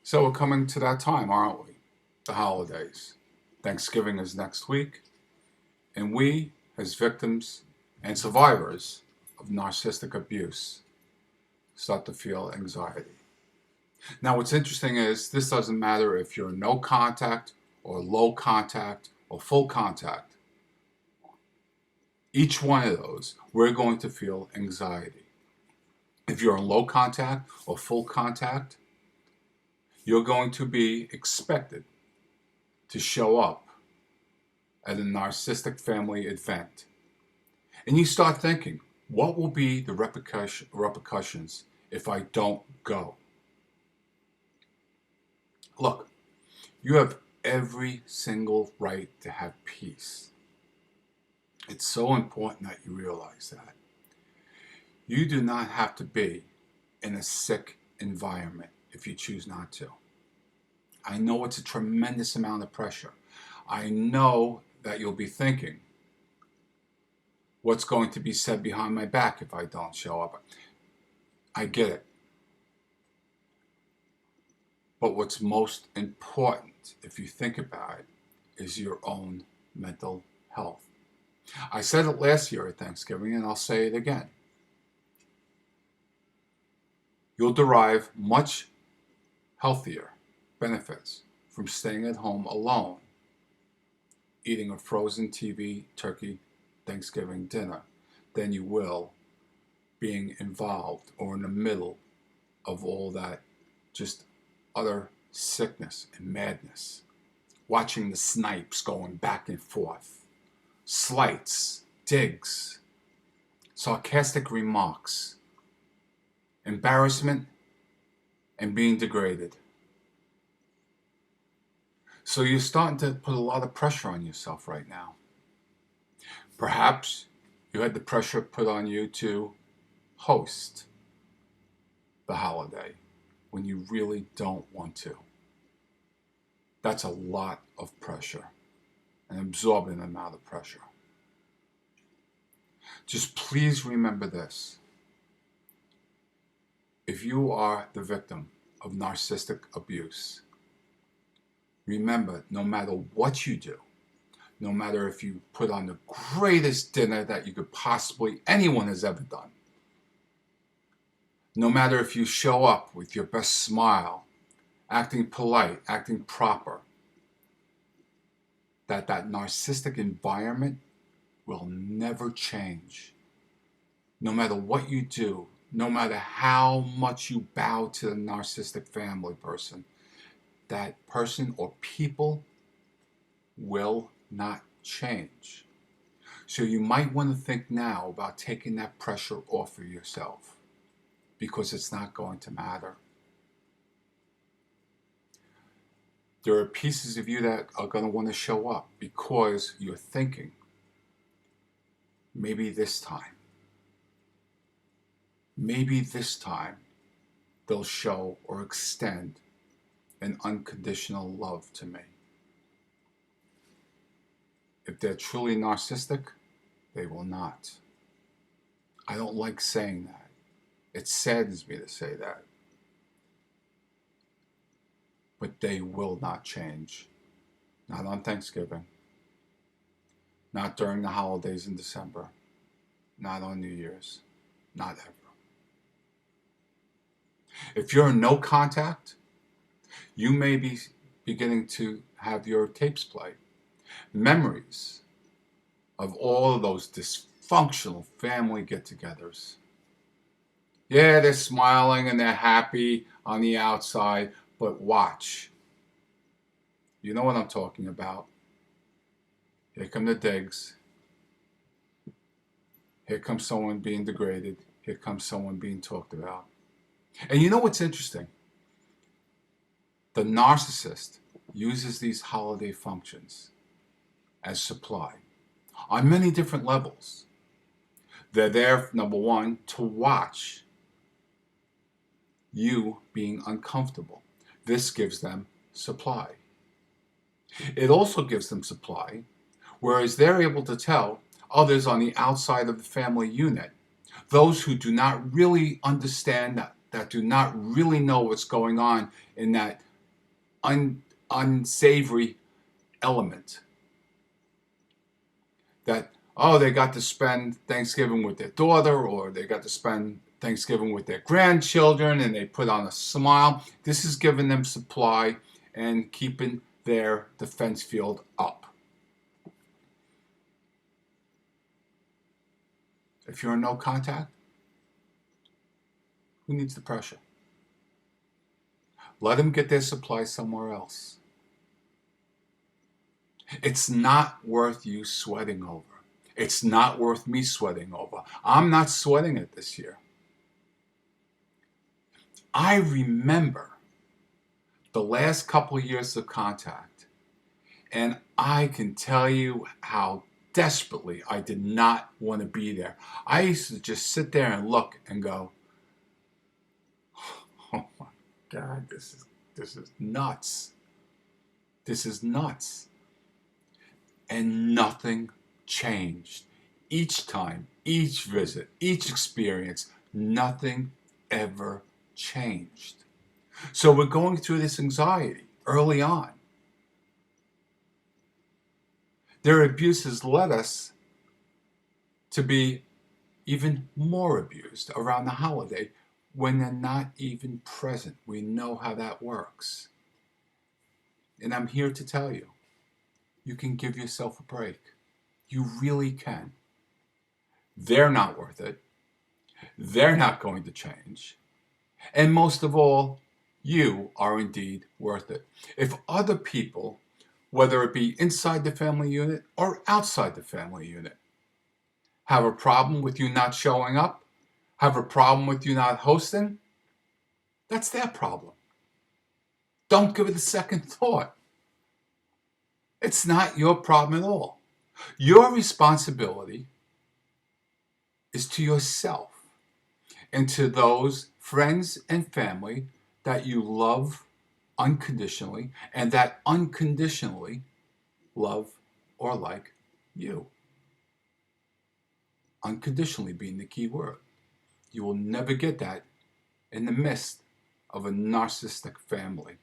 So we're coming to that time, aren't we? The holidays. Thanksgiving is next week, and we, as victims and survivors of narcissistic abuse, start to feel anxiety. Now, what's interesting is this doesn't matter if you're no contact or low contact or full contact. Each one of those, we're going to feel anxiety. If you're in low contact or full contact, you're going to be expected to show up at a narcissistic family event. And you start thinking, what will be the repercussions if I don't go? Look, you have every single right to have peace. It's so important that you realize that. You do not have to be in a sick environment if you choose not to. I know it's a tremendous amount of pressure. I know that you'll be thinking, what's going to be said behind my back if I don't show up? I get it. But what's most important, if you think about it, is your own mental health. I said it last year at Thanksgiving, and I'll say it again. You'll derive much healthier benefits from staying at home alone, eating a frozen TV, turkey, Thanksgiving dinner, than you will being involved or in the middle of all that just utter sickness and madness. Watching the snipes going back and forth, slights, digs, sarcastic remarks, embarrassment, and being degraded. So you're starting to put a lot of pressure on yourself right now. Perhaps you had the pressure put on you to host the holiday when you really don't want to. That's a lot of pressure, an absorbent amount of pressure. Just please remember this. If you are the victim of narcissistic abuse, remember, no matter what you do, no matter if you put on the greatest dinner that you could possibly, anyone has ever done, no matter if you show up with your best smile, acting polite, acting proper, that narcissistic environment will never change. No matter what you do, no matter how much you bow to the narcissistic family person, that person or people will not change. So you might want to think now about taking that pressure off of yourself, because it's not going to matter. There are pieces of you that are going to want to show up because you're thinking, maybe this time they'll show or extend an unconditional love to me. If they're truly narcissistic, they will not. I don't like saying that. It saddens me to say that. But they will not change. Not on Thanksgiving. Not during the holidays in December. Not on New Year's. Not ever. If you're in no contact, you may be beginning to have your tapes play. Memories of all of those dysfunctional family get-togethers. Yeah, they're smiling and they're happy on the outside, but watch. You know what I'm talking about. Here come the digs. Here comes someone being degraded. Here comes someone being talked about. And you know what's interesting? The narcissist uses these holiday functions as supply on many different levels. They're there, number one, to watch you being uncomfortable. This gives them supply. It also gives them supply, whereas they're able to tell others on the outside of the family unit, those who do not really understand that do not really know what's going on in that unsavory element. That, oh, they got to spend Thanksgiving with their daughter, or they got to spend Thanksgiving with their grandchildren, and they put on a smile. This is giving them supply and keeping their defense field up. If you're in no contact, who needs the pressure? Let them get their supply somewhere else. It's not worth you sweating over. It's not worth me sweating over. I'm not sweating it this year. I remember the last couple of years of contact, and I can tell you how desperately I did not want to be there. I used to just sit there and look and go, oh my God, this is nuts. This is nuts. And nothing changed. Each time, each visit, each experience, nothing ever changed. So we're going through this anxiety early on. Their abuses led us to be even more abused around the holiday when they're not even present. We know how that works. And I'm here to tell you, you can give yourself a break. You really can. They're not worth it. They're not going to change. And most of all, you are indeed worth it. If other people, whether it be inside the family unit or outside the family unit, have a problem with you not showing up, have a problem with you not hosting, that's their problem. Don't give it a second thought. It's not your problem at all. Your responsibility is to yourself and to those friends and family that you love unconditionally and that unconditionally love or like you. Unconditionally being the key word. You will never get that in the midst of a narcissistic family.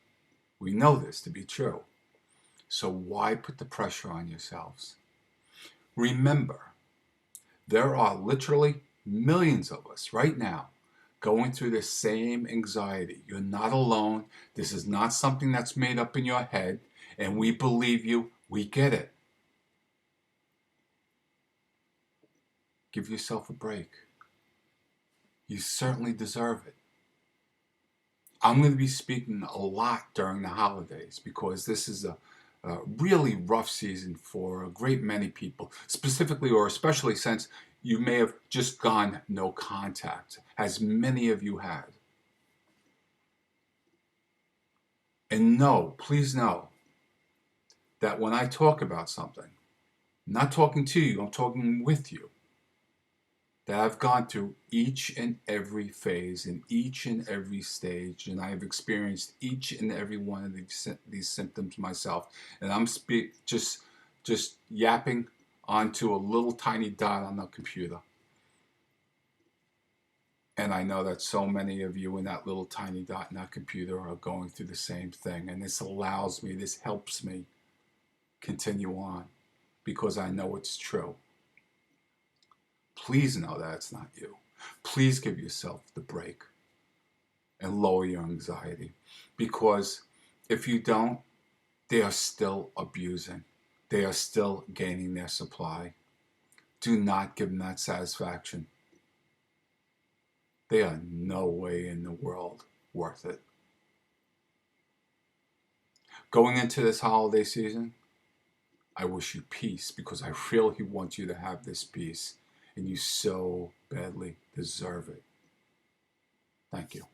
We know this to be true. So why put the pressure on yourselves? Remember, there are literally millions of us right now going through the same anxiety. You're not alone. This is not something that's made up in your head, and we believe you. We get it. Give yourself a break. You certainly deserve it. I'm going to be speaking a lot during the holidays because this is a really rough season for a great many people, specifically or especially since you may have just gone no contact, as many of you had. And know, please know, that when I talk about something, I'm not talking to you, I'm talking with you, that I've gone through each and every phase and each and every stage, and I have experienced each and every one of these symptoms myself. And I'm just yapping onto a little tiny dot on the computer. And I know that so many of you in that little tiny dot in that computer are going through the same thing. And this allows me, this helps me continue on because I know it's true. Please know that it's not you. Please give yourself the break and lower your anxiety, because if you don't, they are still abusing. They are still gaining their supply. Do not give them that satisfaction. They are no way in the world worth it. Going into this holiday season, I wish you peace because I really want you to have this peace. And you so badly deserve it. Thank you.